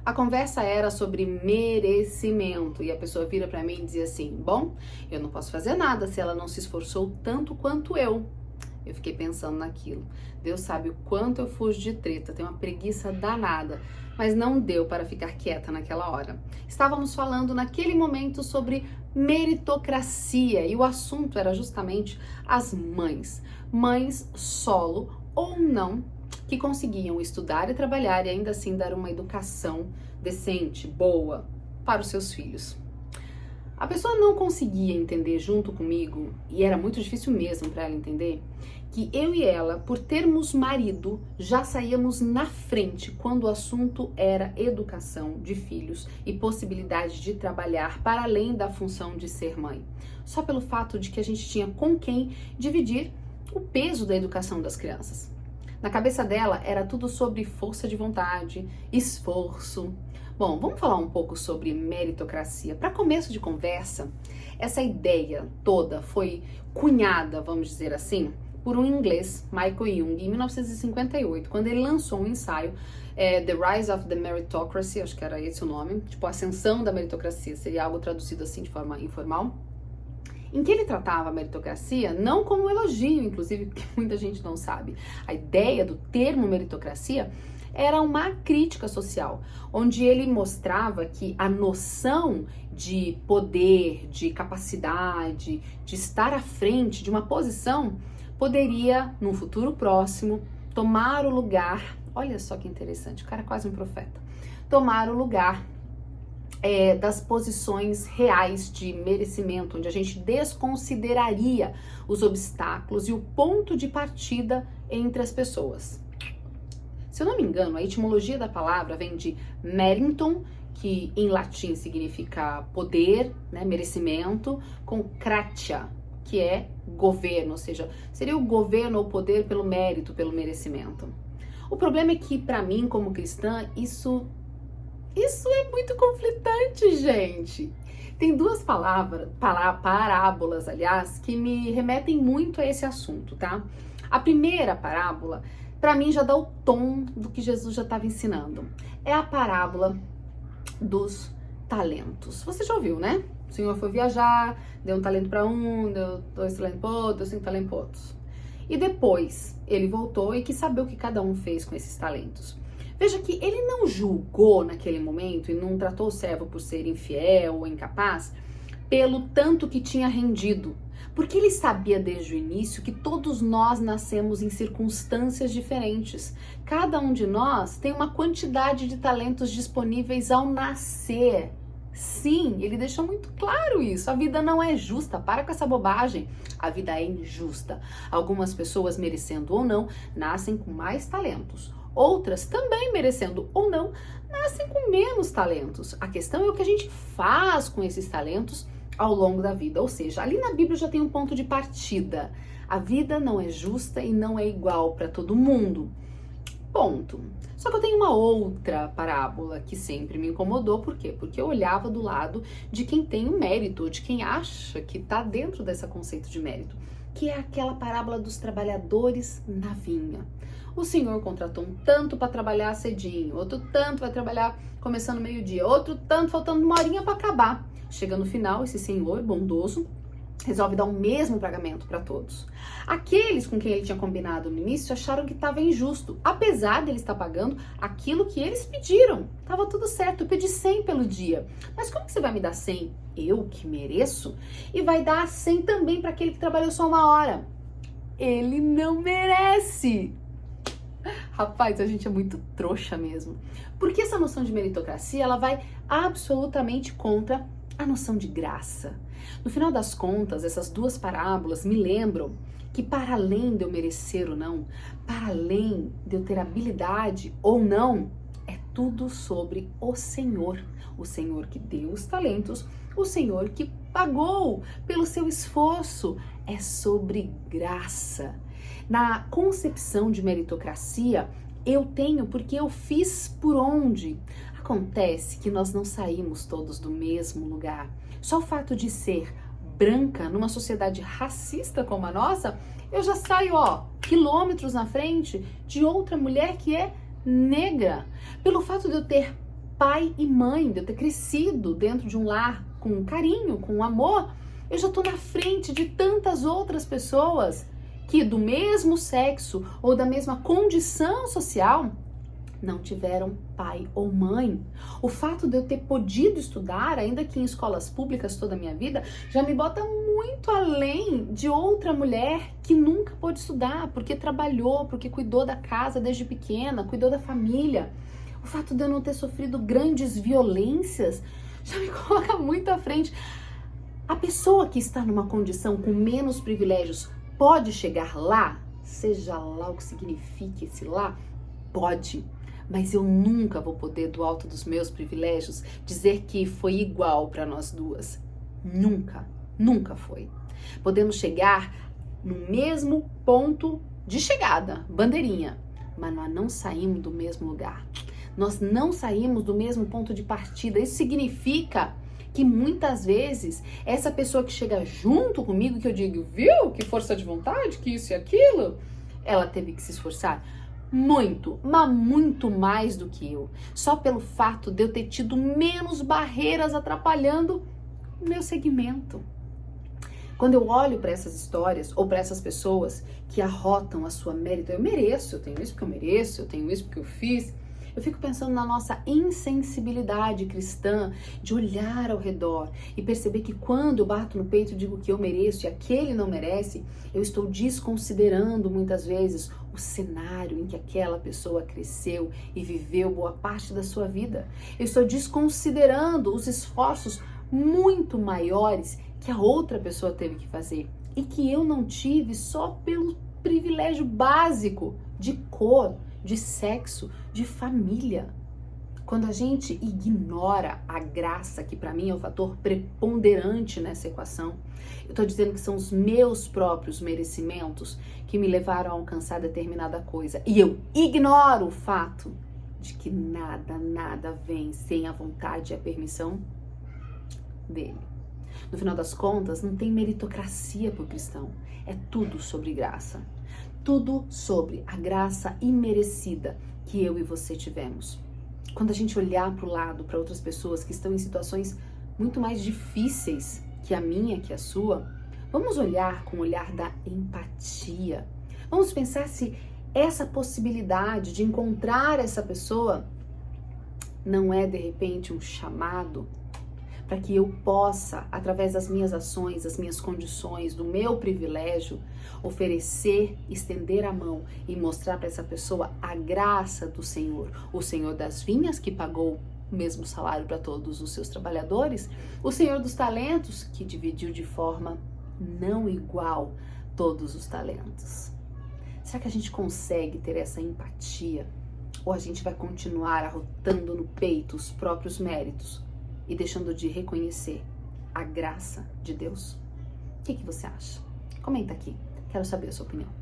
A conversa era sobre merecimento e a pessoa vira pra mim e dizia assim: bom, eu não posso fazer nada se ela não se esforçou tanto quanto eu. Eu fiquei pensando naquilo. Deus sabe o quanto eu fujo de treta, tenho uma preguiça danada, mas não deu para ficar quieta naquela hora. Estávamos falando naquele momento sobre meritocracia e o assunto era justamente as mães. Mães solo ou não, que conseguiam estudar e trabalhar e ainda assim dar uma educação decente, boa para os seus filhos. A pessoa não conseguia entender junto comigo, e era muito difícil mesmo para ela entender, que eu e ela, por termos marido, já saíamos na frente quando o assunto era educação de filhos e possibilidade de trabalhar para além da função de ser mãe. Só pelo fato de que a gente tinha com quem dividir o peso da educação das crianças. Na cabeça dela era tudo sobre força de vontade, esforço. Bom, vamos falar um pouco sobre meritocracia. Para começo de conversa, essa ideia toda foi cunhada, vamos dizer assim, por um inglês, Michael Young, em 1958, quando ele lançou um ensaio, The Rise of the Meritocracy, acho que era esse o nome, tipo a ascensão da meritocracia, seria algo traduzido assim de forma informal, em que ele tratava a meritocracia não como um elogio, inclusive, porque muita gente não sabe. A ideia do termo meritocracia era uma crítica social, onde ele mostrava que a noção de poder, de capacidade, de estar à frente de uma posição, poderia, num futuro próximo, tomar o lugar, olha só que interessante, o cara é quase um profeta, tomar o lugar das posições reais de merecimento, onde a gente desconsideraria os obstáculos e o ponto de partida entre as pessoas. Se eu não me engano, a etimologia da palavra vem de meritum, que em latim significa poder, né, merecimento, com kratia, que é governo, ou seja, seria o governo ou poder pelo mérito, pelo merecimento. O problema é que, para mim, como cristã, isso é muito conflitante, gente. Tem duas parábolas, aliás, que me remetem muito a esse assunto, tá? A primeira parábola, para mim, já dá o tom do que Jesus já estava ensinando. É a parábola dos talentos. Você já ouviu, né? O Senhor foi viajar, deu um talento para um, deu 2 talentos para outro, deu 5 talentos para outros. E depois ele voltou e quis saber o que cada um fez com esses talentos. Veja que ele não julgou naquele momento e não tratou o servo por ser infiel ou incapaz pelo tanto que tinha rendido, porque ele sabia desde o início que todos nós nascemos em circunstâncias diferentes. Cada um de nós tem uma quantidade de talentos disponíveis ao nascer. Sim, ele deixou muito claro isso. A vida não é justa, para com essa bobagem. A vida é injusta. Algumas pessoas, merecendo ou não, nascem com mais talentos. Outras, também merecendo ou não, nascem com menos talentos. A questão é o que a gente faz com esses talentos ao longo da vida. Ou seja, ali na Bíblia já tem um ponto de partida. A vida não é justa e não é igual para todo mundo. Ponto. Só que eu tenho uma outra parábola que sempre me incomodou. Por quê? Porque eu olhava do lado de quem tem o mérito, de quem acha que está dentro desse conceito de mérito, que é aquela parábola dos trabalhadores na vinha. O senhor contratou um tanto para trabalhar cedinho, outro tanto vai trabalhar começando meio-dia, outro tanto faltando uma horinha para acabar. Chega no final, esse senhor bondoso resolve dar o mesmo pagamento para todos. Aqueles com quem ele tinha combinado no início acharam que estava injusto, apesar dele estar pagando aquilo que eles pediram. Tava tudo certo, eu pedi 100 pelo dia. Mas como que você vai me dar 100? Eu que mereço? E vai dar 100 também para aquele que trabalhou só uma hora. Ele não merece. Rapaz, a gente é muito trouxa mesmo. Porque essa noção de meritocracia, ela vai absolutamente contra a noção de graça. No final das contas, essas duas parábolas me lembram que para além de eu merecer ou não, para além de eu ter habilidade ou não, é tudo sobre o Senhor que deu os talentos, o Senhor que pagou pelo seu esforço. É sobre graça. Na concepção de meritocracia, eu tenho porque eu fiz por onde. Acontece que nós não saímos todos do mesmo lugar. Só o fato de ser branca numa sociedade racista como a nossa, eu já saio, quilômetros na frente de outra mulher que é negra. Pelo fato de eu ter pai e mãe, de eu ter crescido dentro de um lar com carinho, com amor, eu já tô na frente de tantas outras pessoas que do mesmo sexo ou da mesma condição social não tiveram pai ou mãe. O fato de eu ter podido estudar, ainda que em escolas públicas toda a minha vida, já me bota muito além de outra mulher que nunca pôde estudar, porque trabalhou, porque cuidou da casa desde pequena, cuidou da família. O fato de eu não ter sofrido grandes violências já me coloca muito à frente. A pessoa que está numa condição com menos privilégios pode chegar lá, seja lá o que signifique esse lá, pode. Mas eu nunca vou poder, do alto dos meus privilégios, dizer que foi igual para nós duas. Nunca, nunca foi. Podemos chegar no mesmo ponto de chegada, bandeirinha, mas nós não saímos do mesmo lugar. Nós não saímos do mesmo ponto de partida. Isso significa que muitas vezes essa pessoa que chega junto comigo, que eu digo, viu, que força de vontade, que isso e aquilo, ela teve que se esforçar muito, mas muito mais do que eu. Só pelo fato de eu ter tido menos barreiras atrapalhando o meu segmento. Quando eu olho para essas histórias ou para essas pessoas que arrotam a sua mérito, eu mereço, eu tenho isso porque eu mereço, eu tenho isso porque eu fiz, eu fico pensando na nossa insensibilidade cristã de olhar ao redor e perceber que quando eu bato no peito e digo que eu mereço e aquele não merece, eu estou desconsiderando muitas vezes o cenário em que aquela pessoa cresceu e viveu boa parte da sua vida. Eu estou desconsiderando os esforços muito maiores que a outra pessoa teve que fazer e que eu não tive só pelo privilégio básico de cor, de sexo, de família. Quando a gente ignora a graça, que para mim é o fator preponderante nessa equação, eu tô dizendo que são os meus próprios merecimentos que me levaram a alcançar determinada coisa. E eu ignoro o fato de que nada vem sem a vontade e a permissão dele. No final das contas, não tem meritocracia para o cristão. É tudo sobre graça. Tudo sobre a graça imerecida que eu e você tivemos. Quando a gente olhar para o lado, para outras pessoas que estão em situações muito mais difíceis que a minha, que a sua, vamos olhar com o olhar da empatia. Vamos pensar se essa possibilidade de encontrar essa pessoa não é, de repente, um chamado para que eu possa, através das minhas ações, das minhas condições, do meu privilégio, oferecer, estender a mão e mostrar para essa pessoa a graça do Senhor. O Senhor das vinhas, que pagou o mesmo salário para todos os seus trabalhadores. O Senhor dos talentos, que dividiu de forma não igual todos os talentos. Será que a gente consegue ter essa empatia? Ou a gente vai continuar arrotando no peito os próprios méritos e deixando de reconhecer a graça de Deus? O que você acha? Comenta aqui, quero saber a sua opinião.